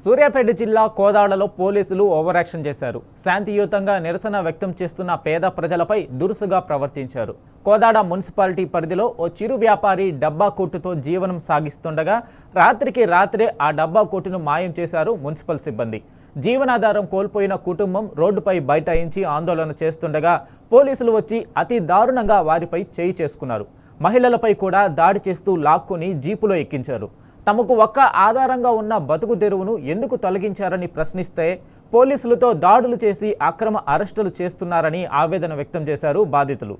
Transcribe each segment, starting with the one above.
సూర్యాపేట జిల్లా కోదాడలో పోలీసులు over action చేశారు. శాంతియుతంగా నిరసన వ్యక్తం చేస్తున్న పేద ప్రజలపై దురుసుగా ప్రవర్తించారు. కోదాడ మున్సిపాలిటీ పరిధిలో ఓ చిరు వ్యాపారి డబ్బా కొట్టుతో జీవనం సాగిస్తుండగా రాత్రికి రాత్రే ఆ డబ్బా కొట్టును మాయం చేశారు మున్సిపల్ సిబ్బంది. జీవనాధారం కోల్పోయిన కుటుంబం రోడ్డుపై బైఠాయించి ఆందోళన చేస్తుండగా పోలీసులు వచ్చి అతి దారుణంగా వారిపై చేయి చేసుకున్నారు. మహిళలపై కూడా దాడి చేస్తూ లాక్కుని జీపులో ఎక్కించారు. తమకు ఒక్క ఆధారంగా ఉన్న బతుకు తెరువును ఎందుకు తొలగించారని ప్రశ్నిస్తే పోలీసులతో దాడులు చేసి అక్రమ అరెస్టులు చేస్తున్నారని ఆవేదన వ్యక్తం చేశారు బాధితులు.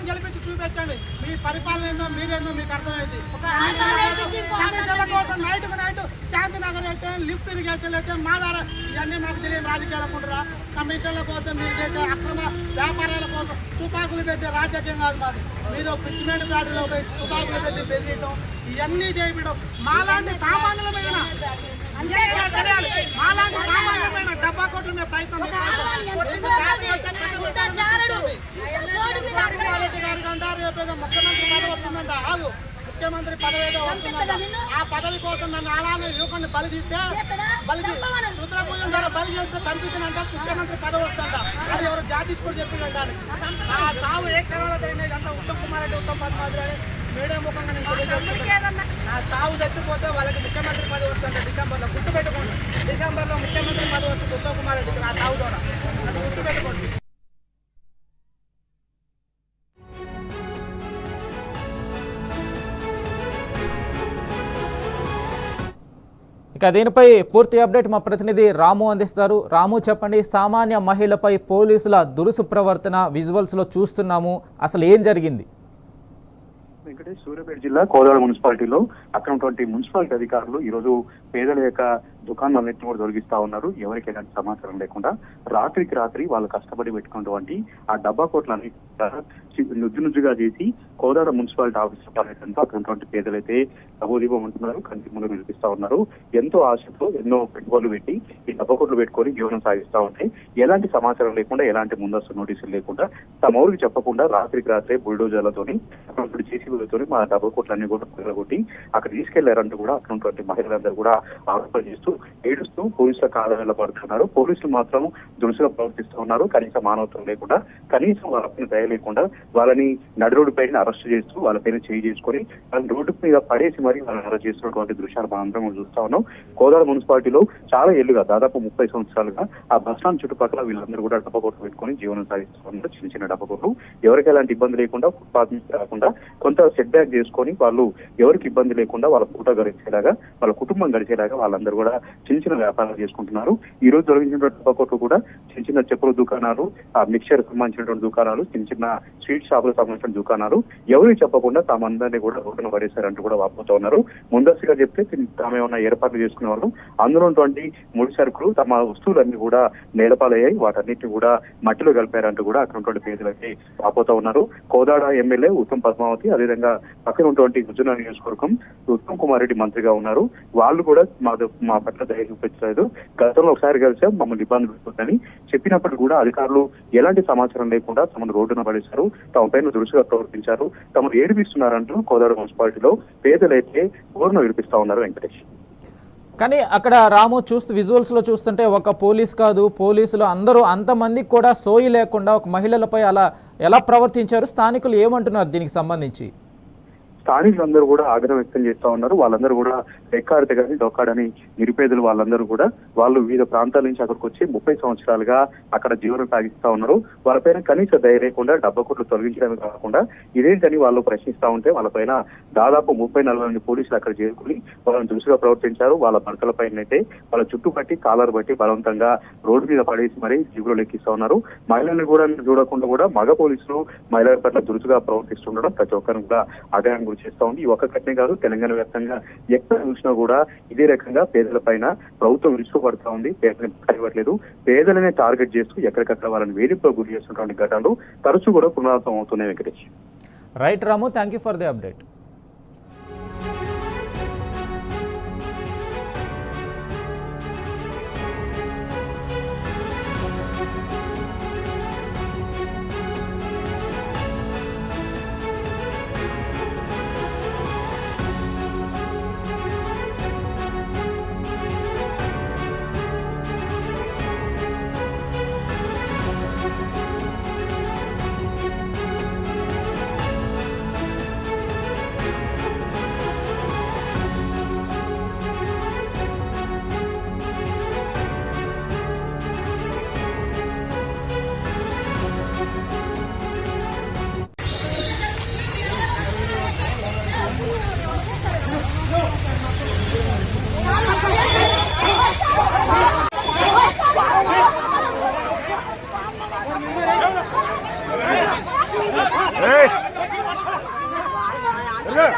గెలిపించి చూపెట్టండి మీ పరిపాలన ఏందో మీరేందో మీకు అర్థమైంది. కమిషన్ల కోసం నైట్కు నైట్ శాంతినగర్ అయితే లిఫ్ట్ ఇరిగేషన్ అయితే మా ద్వారా ఇవన్నీ మాకు తెలియని రాజకీయాలు అనుకుంటారా? కమిషన్ల కోసం మీరు చేసే అక్రమ వ్యాపారాల కోసం తుపాకులు పెట్టే రాజకీయం కాదు మాది. మీరు సిమెంట్ ఫ్యాక్టరీలో పోయి తుపాకులు పెట్టి బెదిరియటం ఇవన్నీ చేయడం మాలాంటి సామాన్యుల మీద డబ్బా కొట్లు మేము ప్రయత్నం రేపేదో ముఖ్యమంత్రి పదవి వస్తుందంట. ఆగు, ముఖ్యమంత్రి పదవి ఏదో వస్తుందంట. ఆ పదవి కోసం నన్ను అలానే యువకుని బలి తీస్తే సూత్ర పూజల ద్వారా బలి చేస్తే చంపితేనంట ముఖ్యమంత్రి పదవి వస్తుందంట. అది ఎవరు జాతీశ్వరుడు చెప్పిందంట. ఆ చావు ఏ క్షణంలో జరిగినది అంతా ఉత్తమ్ కుమార్ రెడ్డి ఉత్తమ్ పద్మావతి అని మీడియా ముఖంగా నేను తెలియజేస్తున్నాను. ఆ చావు చచ్చిపోతే వాళ్ళకి ముఖ్యమంత్రి పదవి వస్తుందంట. డిసెంబర్లో గుర్తుపెట్టుకోండి. డిసెంబర్లో ముఖ్యమంత్రి పదవి వస్తుంది ఉత్తమ్ కుమార్ రెడ్డికి ఆ చావు ద్వారా. అది గుర్తుపెట్టుకోండి. ఇక దీనిపై పూర్తి అప్డేట్ మా ప్రతినిధి రాము అందిస్తారు. రాము, చెప్పండి, సామాన్య మహిళపై పోలీసుల దురుసు ప్రవర్తన విజువల్స్లో చూస్తున్నాము, అసలు ఏం జరిగింది? వెంకటేష్, సూర్యాపేట జిల్లా కోదాడ మున్సిపాలిటీలో అక్కడ ఉన్నటువంటి మున్సిపాలిటీ అధికారులు ఈరోజు పేదల యొక్క దుకాణాలన్నింటినీ కూడా తొలగిస్తా ఉన్నారు. ఎవరికి ఎలాంటి సమాచారం లేకుండా రాత్రికి రాత్రి వాళ్ళు కష్టపడి పెట్టుకున్నటువంటి ఆ డబ్బా కోట్లన్నీ నుజ్జుగా చేసి కోదాడ మున్సిపాలిటీ ఆఫీసులో పర్యటనతో అక్కడ ఉన్నటువంటి పేదలైతే లబోదీపం అంటున్నారు, కంటి ముందు నిలిపిస్తా ఉన్నారు. ఎంతో ఆశతో ఎన్నో పెట్టుబడులు పెట్టి ఈ డబ్బా కోట్లు పెట్టుకొని జీవనం సాగిస్తా ఉంటాయి. ఎలాంటి సమాచారం లేకుండా, ఎలాంటి ముందస్తు నోటీసులు లేకుండా, తమ ఊరికి చెప్పకుండా రాత్రికి రాత్రే బుల్డోజర్లతోని అక్కడ జేసీబీలతో మా డబ్బా కోట్లన్నీ కూడా పగలగొట్టి అక్కడ తీసుకెళ్లారంటూ కూడా అక్కడ ఉన్నటువంటి మహిళలందరూ కూడా ఆరోపణ చేస్తూ ఏడుస్తూ పోలీసుల కారణాల పడుతున్నారు. పోలీసులు మాత్రం దురుసుగా ప్రవర్తిస్తూ ఉన్నారు. కనీస మానవత్వం లేకుండా, కనీసం వాళ్ళపైన దయ లేకుండా వాళ్ళని నడి రోడ్డు పైన అరెస్ట్ చేస్తూ వాళ్ళపైన చేయి చేసుకొని వాళ్ళని రోడ్డు మీద పడేసి మరి వాళ్ళని అరెస్ట్ చేస్తున్నటువంటి దృశ్యాలు మనందరం చూస్తా ఉన్నాం. కోదాడ మున్సిపాలిటీలో చాలా ఏళ్లుగా, దాదాపు 30 సంవత్సరాలుగా ఆ బస్టాండ్ చుట్టుపక్కల వీళ్ళందరూ కూడా డబ్బా కొట్లు పెట్టుకొని జీవనం సాగిస్తూ ఉన్నారు. చిన్న చిన్న డబ్బా కొట్లు, ఎవరికి ఎలాంటి ఇబ్బంది లేకుండా, ఫుట్పాత్ నుంచి రాకుండా కొంత సెట్ బ్యాక్ చేసుకొని వాళ్ళు ఎవరికి ఇబ్బంది లేకుండా వాళ్ళ పూట గడిచేలాగా, వాళ్ళ కుటుంబం గడిచేలాగా వాళ్ళందరూ కూడా చిన్న చిన్న వ్యాపారాలు చేసుకుంటున్నారు. ఈ రోజు తొలగించినటువంటి టపాకోట్లు కూడా చిన్న చిన్న చెప్పుల దుకాణాలు, మిక్చర్ సంబంధించినటువంటి దుకాణాలు, చిన్న చిన్న స్వీట్ షాపులకు సంబంధించిన దుకాణాలు ఎవరికి చెప్పకుండా తామందరినీ కూడా రోడ్డున పడేశారంటూ కూడా వాపోతూ ఉన్నారు. ముందస్తుగా చెప్తే తామేమన్నా ఏర్పాట్లు చేసుకునే వాళ్ళు అందులో ఉన్నటువంటి ముడి సరుకులు తమ వస్తువులన్నీ కూడా నేలపాలయ్యాయి, వాటన్నిటిని కూడా మట్టిలో కలిపారంటూ కూడా అక్కడ ఉన్నటువంటి పేదలకి వాపోతూ ఉన్నారు. కోదాడ ఎమ్మెల్యే ఉత్తమ్ పద్మావతి, అదేవిధంగా పక్కన ఉన్నటువంటి గుజ్జున నియోజకవర్గం ఉత్తమ్ కుమార్ రెడ్డి మంత్రిగా ఉన్నారు. వాళ్ళు కూడా మా పట్ల దయ చూపించలేదు. గతంలో ఒకసారి కలిసాం, మమ్మల్ని ఇబ్బంది పెడుతుందని చెప్పినప్పటికీ కూడా అధికారులు ఎలాంటి సమాచారం లేకుండా తమను రోడ్డున పడేశారు, తమ పైన దురుసుగా ప్రవర్తించారు, తమను ఏడిపిస్తున్నారంటూ కోదాడ మున్సిపాలిటీలో పేదలైతే ఊరును విడిపిస్తా ఉన్నారు. వెంకటేష్, కానీ అక్కడ రాము విజువల్స్లో చూస్తుంటే ఒక పోలీస్ కాదు, పోలీసులు అందరూ అంతమందికి కూడా సోయి లేకుండా ఒక మహిళలపై అలా ఎలా ప్రవర్తించారు? స్థానికులు ఏమంటున్నారు దీనికి సంబంధించి? స్థానికులందరూ కూడా ఆగ్రహం వ్యక్తం చేస్తా ఉన్నారు. వాళ్ళందరూ కూడా ఎక్కాడితే కానీ డొక్కాడని నిరుపేదలు వాళ్ళందరూ కూడా వాళ్ళు వివిధ ప్రాంతాల నుంచి అక్కడికి వచ్చి 30 సంవత్సరాలుగా అక్కడ జీవనం సాగిస్తా ఉన్నారు. వాళ్ళపైన కనీస దయ లేకుండా డబ్బా కొట్లు తొలగించడమే కాకుండా ఇదేంటని వాళ్ళు ప్రశ్నిస్తా ఉంటే వాళ్ళపైన దాదాపు 30-40 మంది పోలీసులు అక్కడ చేరుకుని వాళ్ళని దురుసుగా ప్రవర్తించారు. వాళ్ళ భర్తల పైన అయితే వాళ్ళ చుట్టుపట్టి కాలర్ బట్టి బలవంతంగా రోడ్డు మీద పడేసి మరీ జీవులు లెక్కిస్తా ఉన్నారు. మహిళల్ని కూడా చూడకుండా కూడా మగ పోలీసులు మహిళల పట్ల దురుసుగా ప్రవర్తిస్తుండడం ప్రతి ఒక్కరిని కూడా ఆగ్రహం గురి చేస్తా ఉంది. ఈ ఒక్క ఘటనే కాదు, తెలంగాణ వ్యాప్తంగా ఎక్కడ చూసినా కూడా ఇదే రకంగా పేదల పైన ప్రభుత్వం విరుచుకుపడతా ఉంది. పేదలను ఇవ్వట్లేదు, పేదలనే టార్గెట్ చేస్తూ ఎక్కడికక్కడ వాళ్ళని వేధింపులకు గురి చేస్తున్నటువంటి ఘటనలు తరచూ కూడా పునరావృతం అవుతున్నాయి. Venkatesh, right Ramu, thank you for the update. ఏంటరా